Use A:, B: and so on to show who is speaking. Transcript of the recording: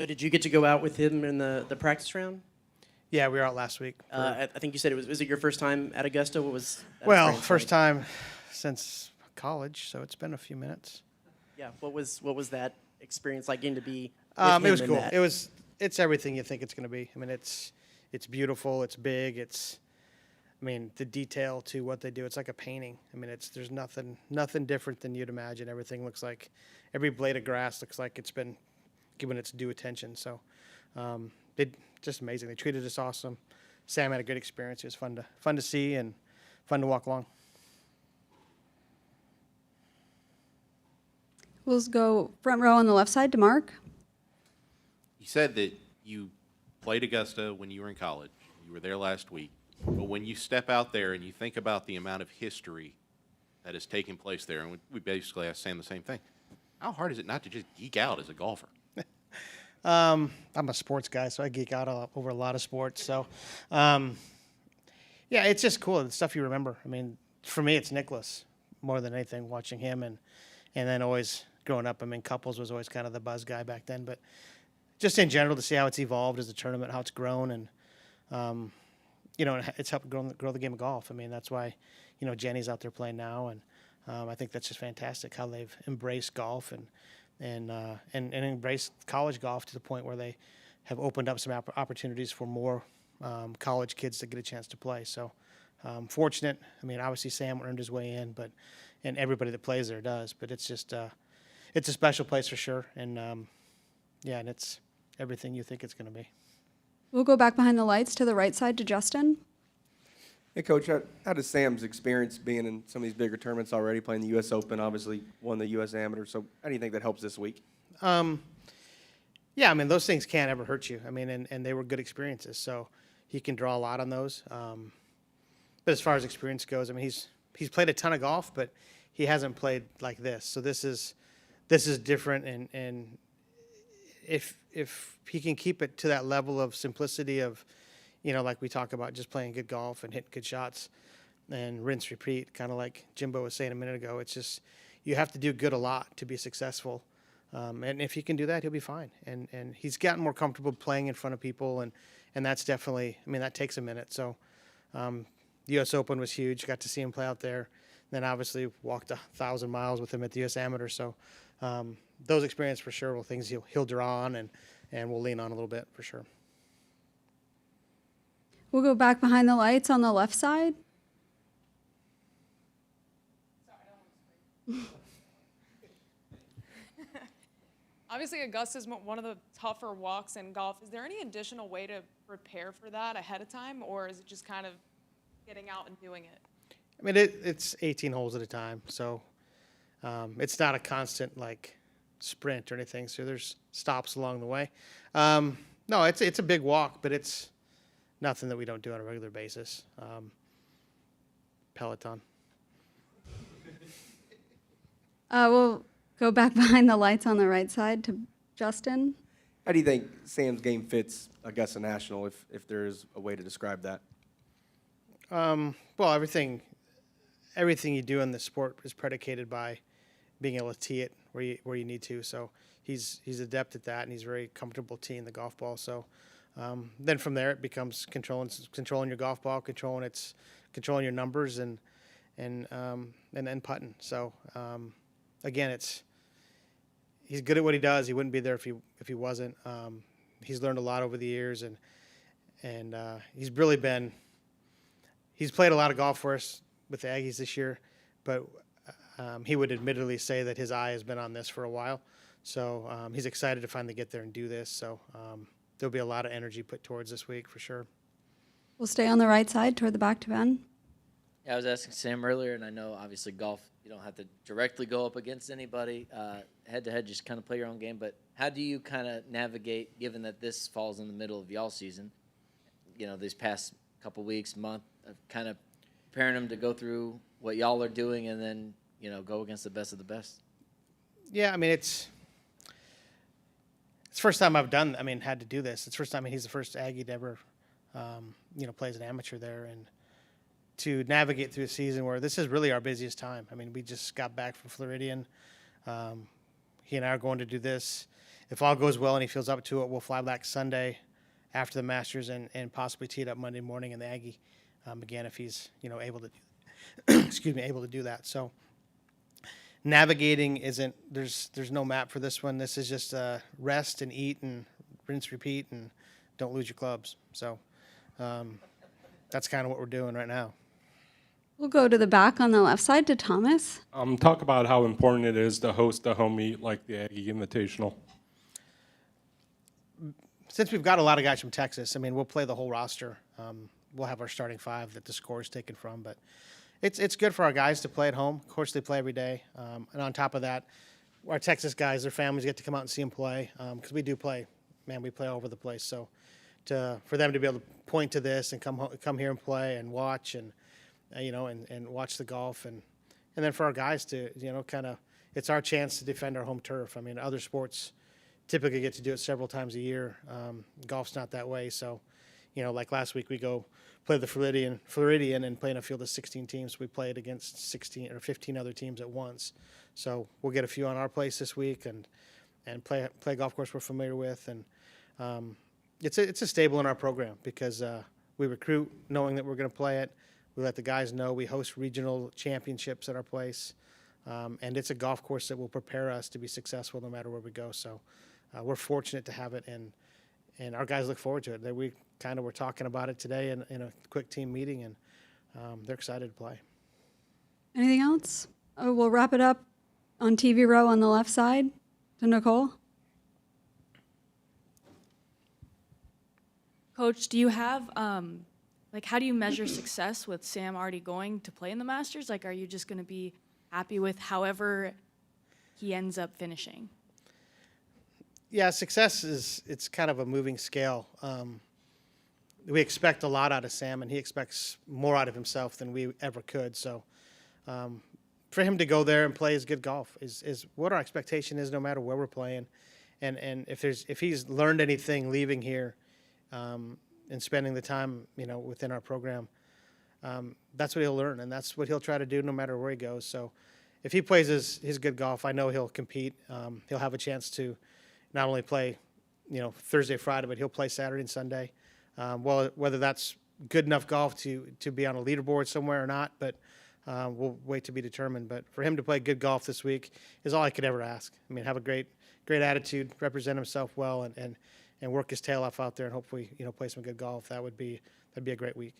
A: So did you get to go out with him in the practice round?
B: Yeah, we were out last week.
A: I think you said was it your first time at Augusta? What was that
B: Well,
A: experience
B: first
A: like?
B: time since college, so it's been a few minutes.
A: Yeah, what was that experience like getting to be with him
B: It was
A: in
B: cool.
A: that?
B: It's everything you think it's going to be. I mean, it's beautiful. It's big. The detail to what they do. It's like a painting. I mean, there's nothing different than you'd imagine. Everything looks like every blade of grass looks like it's been given its due attention. So, they just amazing. They treated us awesome. Sam had a good experience. It was fun to see and fun to walk along.
C: We'll go front row on the left side to Mark.
D: You said that you played Augusta when you were in college. You were there last week. But when you step out there and you think about the amount of history that has taken place there, and we basically asked Sam the same thing, how hard is it not to just geek out as a golfer?
B: I'm a sports guy, so I geek out over a lot of sports. So, yeah, it's just cool. The stuff you remember. I mean, for me, it's Nicholas more than anything, watching him. And then always growing up, I mean, Couples was always kind of the buzz guy back then. But just in general, to see how it's evolved as a tournament, how it's grown. And, it's helped grow the game of golf. I mean, that's why, Jenny's out there playing now. And I think that's just fantastic how they've embraced golf and embraced college golf to the point where they have opened up some opportunities for more college kids to get a chance to play. So fortunate. I mean, obviously Sam earned his way in, and everybody that plays there does. But it's just it's a special place for sure. And and it's everything you think it's going to be.
C: We'll go back behind the lights to the right side to Justin.
E: Hey, Coach, how does Sam's experience being in some of these bigger tournaments already, playing the U.S. Open, obviously won the U.S. Amateur, so how do you think that helps this week?
B: Yeah, I mean, those things can't ever hurt you. I mean, and they were good experiences, so he can draw a lot on those. But as far as experience goes, I mean, he's played a ton of golf, but he hasn't played like this. So this is different, and if he can keep it to that level of simplicity of, like we talk about, just playing good golf and hitting good shots and rinse, repeat, kind of like Jimbo was saying a minute ago. It's just you have to do good a lot to be successful. And if he can do that, he'll be fine. And he's gotten more comfortable playing in front of people, and that's definitely, I mean, that takes a minute. So the U.S. Open was huge. Got to see him play out there. Then obviously walked 1,000 miles with him at the U.S. Amateur. So those experiences for sure will things he'll draw on and we'll lean on a little bit for sure.
C: We'll go back behind the lights on the left side.
F: Obviously, Augusta is one of the tougher walks in golf. Is there any additional way to prepare for that ahead of time, or is it just kind of getting out and doing it?
B: I mean, it's 18 holes at a time, so it's not a constant like sprint or anything. So there's stops along the way. No, it's a big walk, but it's nothing that we don't do on a regular basis. Peloton.
C: We'll go back behind the lights on the right side to Justin.
E: How do you think Sam's game fits Augusta National, if there is a way to describe that?
B: Well, everything you do in the sport is predicated by being able to tee it where you need to. So he's adept at that, and he's very comfortable teeing the golf ball. So then from there it becomes controlling your golf ball, controlling your numbers, and then putting. So again, he's good at what he does. He wouldn't be there if he wasn't. He's learned a lot over the years, and he's really he's played a lot of golf for us with the Aggies this year, but he would admittedly say that his eye has been on this for a while. So he's excited to finally get there and do this. So there'll be a lot of energy put towards this week for sure.
C: We'll stay on the right side toward the back to Ben.
G: Yeah, I was asking Sam earlier, and I know obviously golf, you don't have to directly go up against anybody. Head-to-head, just kind of play your own game. But how do you kind of navigate, given that this falls in the middle of y'all season, these past couple weeks, month, of kind of preparing them to go through what y'all are doing and then, go against the best of the best?
B: Yeah, I mean, it's the first time I've had to do this. It's the first time he's the first Aggie to ever, play as an amateur there. And to navigate through a season where this is really our busiest time. I mean, we just got back from Floridian. He and I are going to do this. if all goes well and he feels up to it, we'll fly back Sunday after the Masters and possibly tee it up Monday morning in the Aggie. Again, if he's able to, able to do that. So navigating isn't there's no map for this one. This is just rest and eat and rinse, repeat, and don't lose your clubs. So that's kind of what we're doing right now.
C: We'll go to the back on the left side to Thomas.
H: Talk about how important it is to host a home meet like the Aggie Invitational.
B: Since we've got a lot of guys from Texas, I mean, we'll play the whole roster. We'll have our starting five that the score is taken from, but it's good for our guys to play at home. Of course, they play every day, and on top of that, our Texas guys, their families get to come out and see them play because we do play. Man, we play all over the place. So, for them to be able to point to this and come here and play and watch and and watch the golf and then for our guys to kind of it's our chance to defend our home turf. I mean, other sports typically get to do it several times a year. Golf's not that way. So, like last week we go play the Floridian and play in a field of 16 teams. We played against 16 or 15 other teams at once. So we'll get a few on our place this week and play a golf course we're familiar with. And it's a staple in our program because we recruit knowing that we're going to play it. We let the guys know. We host regional championships at our place. And it's a golf course that will prepare us to be successful no matter where we go. So we're fortunate to have it, and our guys look forward to it. We kind of were talking about it today in a quick team meeting, and they're excited to play.
C: Anything else? Oh, we'll wrap it up on TV row on the left side to Nicole.
I: Coach, do you have, how do you measure success with Sam already going to play in the Masters? Like, are you just going to be happy with however he ends up finishing?
B: Yeah, success it's kind of a moving scale. We expect a lot out of Sam, and he expects more out of himself than we ever could. So for him to go there and play his good golf is what our expectation is no matter where we're playing. And if he's learned anything leaving here and spending the time, within our program, that's what he'll learn, and that's what he'll try to do no matter where he goes. So if he plays his good golf, I know he'll compete. He'll have a chance to not only play, Thursday, Friday, but he'll play Saturday and Sunday. Well, whether that's good enough golf to be on a leaderboard somewhere or not, but we'll wait to be determined. But for him to play good golf this week is all I could ever ask. I mean, have a great attitude, represent himself well, and work his tail off out there, and hopefully, play some good golf. That'd be a great week.